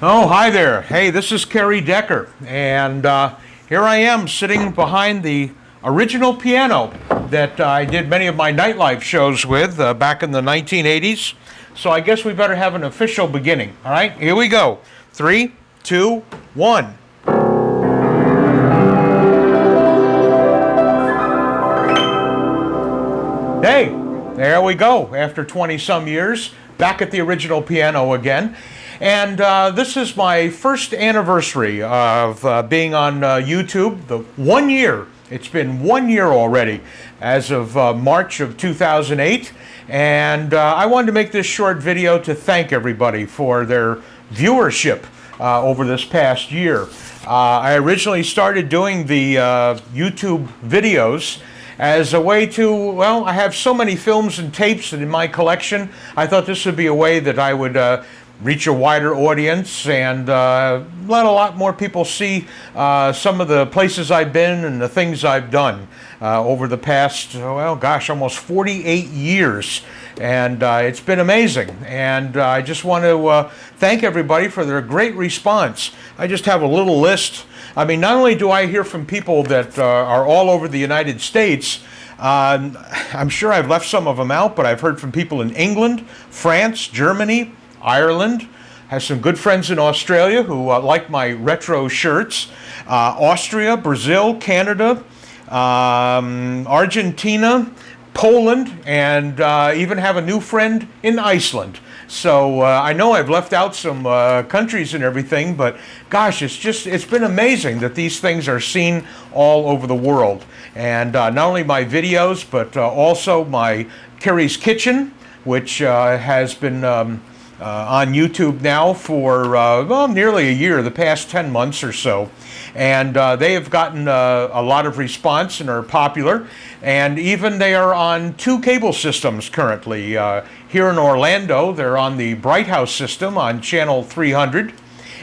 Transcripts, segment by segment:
Oh, hi there. Hey, this is Kerry Decker, and here I am sitting behind the original piano that I did many of my nightlife shows with back in the 1980s. So I guess we better have an official beginning. All right, here we go. 3, 2, 1. Hey, there we go. After 20-some years, back at the original piano again. And this is my first anniversary of being on YouTube. The 1 year. It's been 1 year already as of March of 2008. And I wanted to make this short video to thank everybody for their viewership over this past year. I originally started doing the YouTube videos as a way to, well, I have so many films and tapes in my collection. I thought this would be a way that I would reach a wider audience and let a lot more people see some of the places I've been and the things I've done over the past, well, gosh, almost 48 years. And it's been amazing. And I just want to thank everybody for their great response. I just have a little list. I mean, not only do I hear from people that are all over the United States, I'm sure I've left some of them out, but I've heard from people in England, France, Germany, Ireland. Have some good friends in Australia who like my retro shirts. Austria, Brazil, Canada, Argentina, Poland, and even have a new friend in Iceland. So I know I've left out some countries and everything, but gosh, it's been amazing that these things are seen all over the world. And not only my videos, but also my Kerry's Kitchen, which has been on YouTube now for well, nearly a year, the past 10 months or so. And they have gotten a lot of response and are popular. And even they are on 2 cable systems currently. Here in Orlando, they're on the Bright House system on channel 300.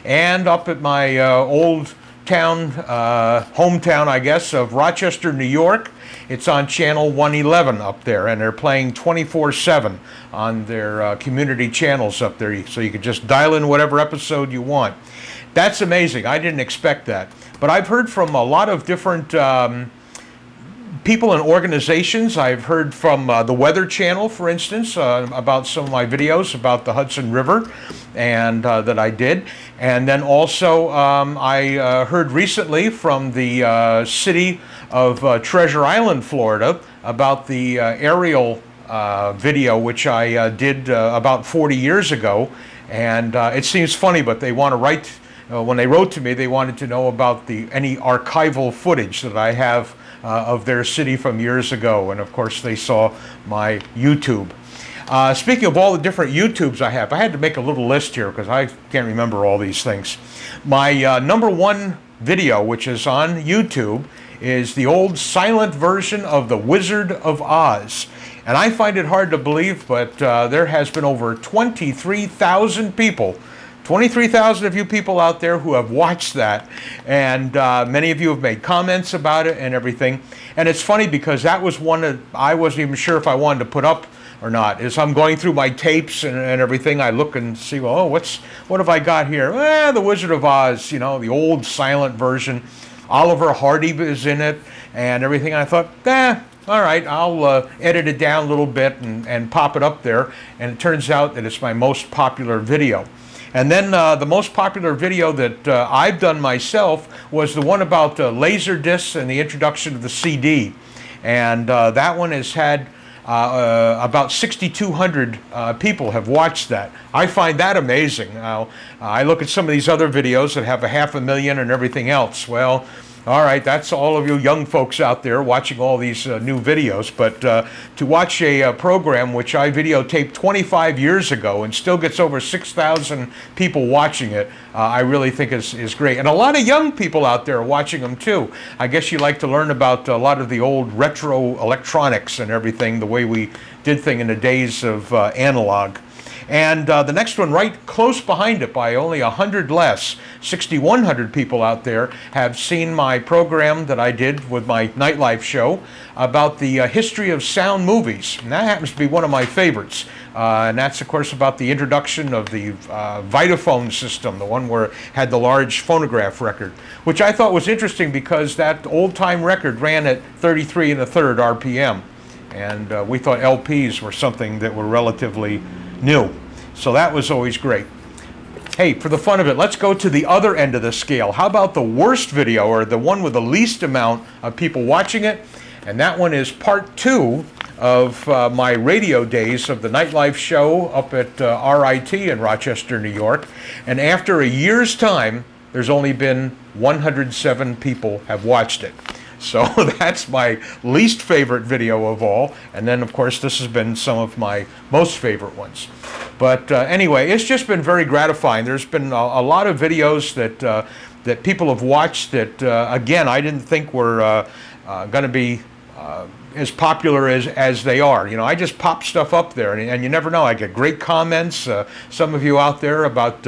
And up at my old town, hometown, I guess, of Rochester, New York, it's on channel 111 up there, and they're playing 24/7 on their community channels up there, so you can just dial in whatever episode you want. That's amazing. I didn't expect that. But I've heard from a lot of different people and organizations. I've heard from the Weather Channel, for instance, about some of my videos about the Hudson River and that I did. And then also I heard recently from the city of Treasure Island, Florida, about the aerial video, which I did about 40 years ago. And it seems funny, but they want to write, when they wrote to me, they wanted to know about any archival footage that I have of their city from years ago. And of course, they saw my YouTube. Speaking of all the different YouTubes I have, I had to make a little list here because I can't remember all these things. My #1 video, which is on YouTube, is the old silent version of The Wizard of Oz. And I find it hard to believe, but there has been over 23,000 people, 23,000 of you people out there who have watched that. And many of you have made comments about it and everything. And it's funny because that was one that I wasn't even sure if I wanted to put up or not. As I'm going through my tapes and everything, I look and see, well, oh, what have I got here? The Wizard of Oz, you know, the old silent version. Oliver Hardy is in it and everything. I thought, all right, I'll edit it down a little bit and pop it up there. And it turns out that it's my most popular video. And then the most popular video that I've done myself was the one about laser discs and the introduction of the CD. And that one has had about 6,200 people have watched that. I find that amazing. Now, I look at some of these other videos that have 500,000 and everything else. Well, all right, that's all of you young folks out there watching all these new videos. But to watch a program which I videotaped 25 years ago and still gets over 6,000 people watching it, I really think is great. And a lot of young people out there are watching them too. I guess you like to learn about a lot of the old retro electronics and everything, the way we did things in the days of analog. And the next one right close behind it by only 100 less, 6,100 people out there have seen my program that I did with my NightLife Show about the history of sound movies. And that happens to be one of my favorites. And that's, of course, about the introduction of the Vitaphone system, the one where it had the large phonograph record, which I thought was interesting because that old-time record ran at 33 1/3 RPM. And we thought LPs were something that were relatively new. So that was always great. Hey, for the fun of it, let's go to the other end of the scale. How about the worst video, or the one with the least amount of people watching it? And that one is part 2 of my radio days of the NightLife Show up at RIT in Rochester, New York. And after a year's time, there's only been 107 people have watched it. So that's my least favorite video of all. And then, of course, this has been some of my most favorite ones. But anyway, it's just been very gratifying. There's been a lot of videos that people have watched that, again, I didn't think were going to be as popular as they are. You know, I just pop stuff up there, and you never know. I get great comments. Some of you out there about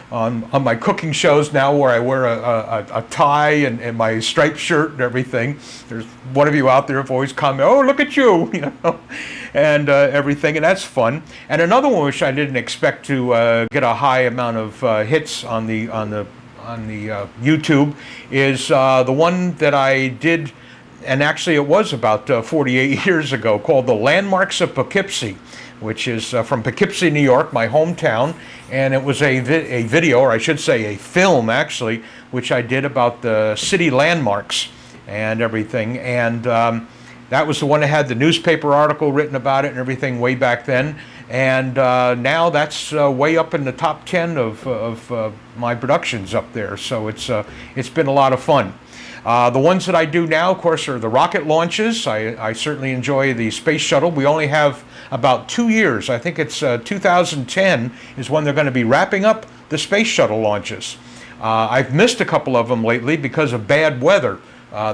on my cooking shows now, where I wear a tie and my striped shirt and everything. There's one of you out there who always comment, "Oh, look at you," you know, and everything, and that's fun. And another one which I didn't expect to get a high amount of hits on the YouTube is the one that I did. And actually it was about 48 years ago, called The Landmarks of Poughkeepsie, which is from Poughkeepsie, New York, my hometown. And it was a video, or I should say a film actually, which I did about the city landmarks and everything. And that was the one that had the newspaper article written about it and everything way back then. And now that's way up in the top 10 of my productions up there. So it's been a lot of fun. The ones that I do now, of course, are the rocket launches. I certainly enjoy the space shuttle. We only have about 2 years. I think it's 2010 is when they're going to be wrapping up the space shuttle launches. I've missed a couple of them lately because of bad weather.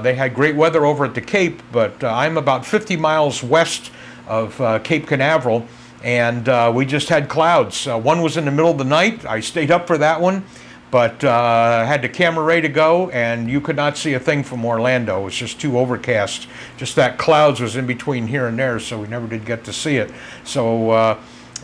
They had great weather over at the Cape, but I'm about 50 miles west of Cape Canaveral, and we just had clouds. One was in the middle of the night. I stayed up for that one. But had the camera ready to go, and you could not see a thing from Orlando. It was just too overcast. Just that clouds was in between here and there, so we never did get to see it. So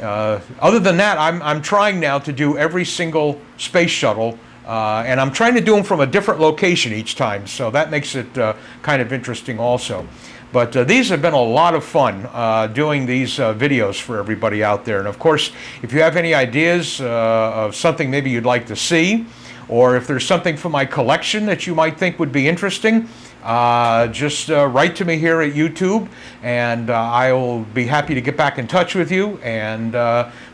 other than that, I'm trying now to do every single space shuttle, and I'm trying to do them from a different location each time, so that makes it kind of interesting also. But these have been a lot of fun doing these videos for everybody out there. And of course, if you have any ideas of something maybe you'd like to see, or if there's something from my collection that you might think would be interesting, just write to me here at YouTube, and I'll be happy to get back in touch with you. And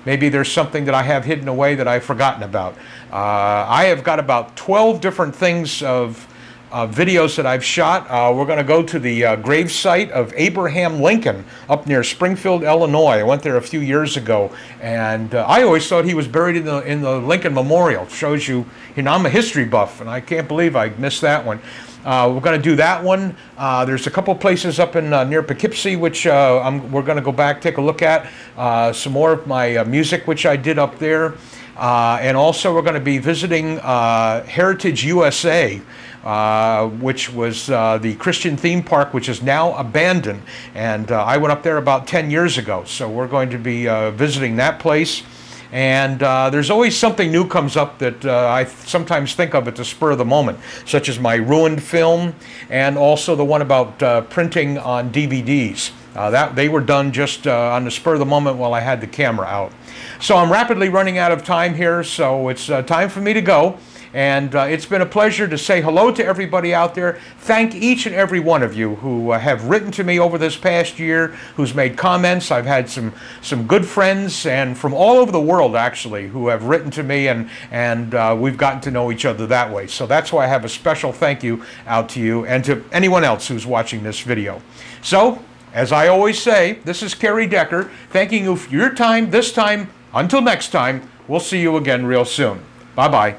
maybe there's something that I have hidden away that I've forgotten about. I have got about 12 different things of videos that I've shot. We're going to go to the grave site of Abraham Lincoln up near Springfield, Illinois. I went there a few years ago, and I always thought he was buried in the Lincoln Memorial. Shows you, I'm a history buff, and I can't believe I missed that one. We're going to do that one. There's a couple places up in near Poughkeepsie which we're going to go back, take a look at. Some more of my music which I did up there. And also we're going to be visiting Heritage USA, which was the Christian theme park, which is now abandoned. And I went up there about 10 years ago. So we're going to be visiting that place. And there's always something new comes up that I sometimes think of at the spur of the moment, such as my ruined film, and also the one about printing on DVDs. That they were done just on the spur of the moment while I had the camera out. So I'm rapidly running out of time here, so it's time for me to go. And it's been a pleasure to say hello to everybody out there. Thank each and every one of you who have written to me over this past year, who's made comments. I've had some good friends, and from all over the world, actually, who have written to me, and we've gotten to know each other that way. So that's why I have a special thank you out to you and to anyone else who's watching this video. So, as I always say, this is Kerry Decker, thanking you for your time this time. Until next time, we'll see you again real soon. Bye-bye.